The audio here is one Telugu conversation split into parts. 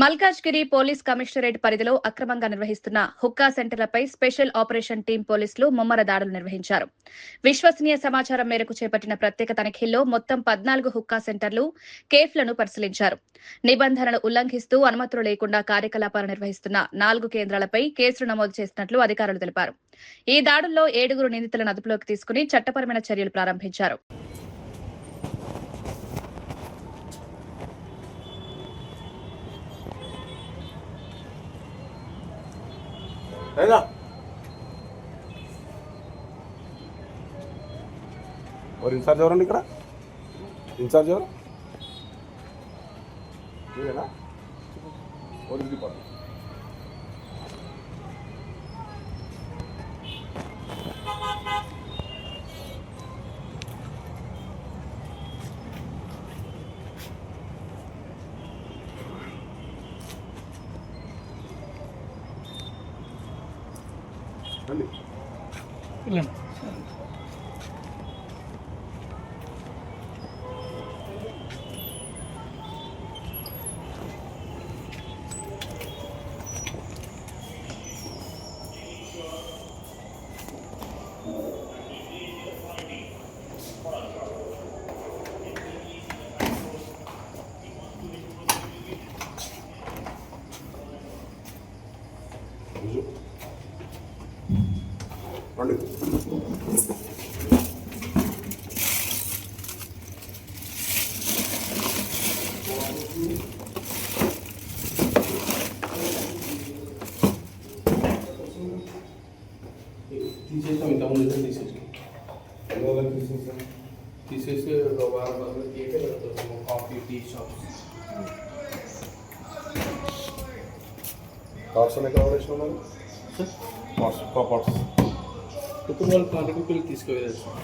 మల్కాజ్గిరి పోలీస్ కమిషనరేట్ పరిధిలో అక్రమంగా నిర్వహిస్తున్న హుక్కా సెంటర్లపై స్పెషల్ ఆపరేషన్ టీం పోలీసులు ముమ్మర దాడులు నిర్వహించారు. విశ్వసనీయ సమాచారం మేరకు చేపట్టిన ప్రత్యేక తనిఖీల్లో మొత్తం 14 హుక్కా సెంటర్లు, కేఫ్లను పరిశీలించారు. నిబంధనలు ఉల్లంఘిస్తూ అనుమతులు లేకుండా కార్యకలాపాలు నిర్వహిస్తున్న 4 కేంద్రాలపై కేసులు నమోదు చేసినట్లు అధికారులు తెలిపారు. ఈ దాడుల్లో 7 నిందితులను అదుపులోకి తీసుకుని చట్టపరమైన చర్యలు ప్రారంభించారు. అయినా और इंचार्ज ఎవరండి ఇక్కడ इंचार्ज ఎవరు మీరేనా और ఇది పడ రండి వెళ్ళండి. రండి తీసేసాం, ఇంతకుముందు తీసేసాం. తీసేసి ఒక వారం రోజులు కేకే పెడతాము. Coffee, tea shops. కార్డ్స్ అనే కవర్ చేసిన ఉన్నారు పార్ట్స్ ఇప్పుడు వాళ్ళు కాంట్రాక్ట్ తీసుకువెళ్ళారు సార్.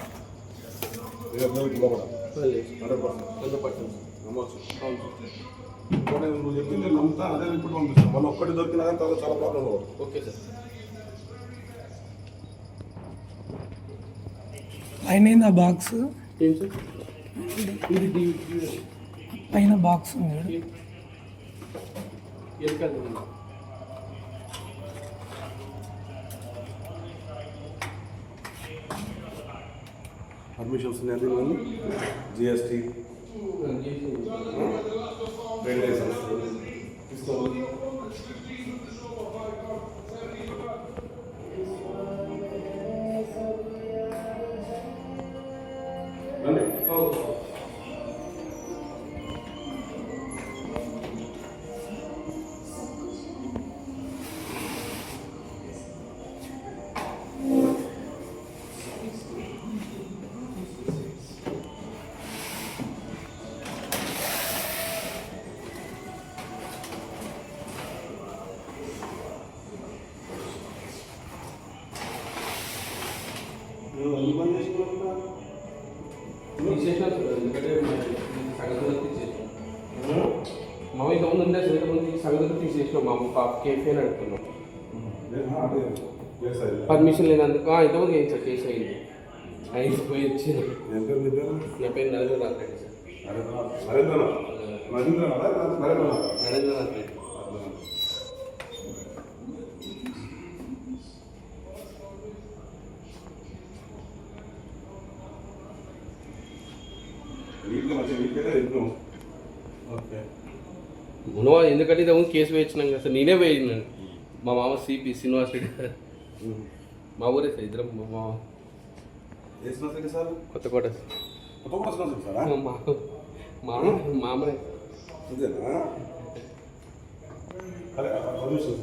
నువ్వు చెప్పింది నమ్ముతా, అదే ఇప్పుడు పంపిస్తాను. మన ఒక్కటి దొరికినా కానీ తర్వాత చాలా ప్రాబ్లం అవుతుంది. Okay sir. పైన బాక్స్ ఏం సార్ ఇది పైన బాక్స్ ఉంది. పర్మిషన్స్ ఉన్నాయి, జిఎస్టీ, ట్రేడ్ లైసెన్స్ తీసుకోవాలి. తీసేసినా సార్, ఎందుకంటే సంగతి తీసేసాం. మా ఇంతకుముందు ఉండే సార్, ఇంతకుముందు సంగతి తీసేసినాం. మా కేఫే నడుపుతున్నాం. పర్మిషన్ లేనందుకు ఇంతకుముందు ఏం సార్ కేసు అయింది. అయింది పోయి వచ్చి నా పేరు నరేంద్రనాథ్ రెడ్డి సార్. నరేంద్రనాథ్ రెడ్డి. గుణవా ఎందుకంటే ఇంతకుముందు కేసు వేయించినాం కదా సార్. నేనే వేయినాను. మా మామ సిపి శ్రీనివాస్ రెడ్డి గారు, మా ఊరే సార్. ఇద్దరం మా సార్ కొత్తకోట సార్. మామనే పర్మిషన్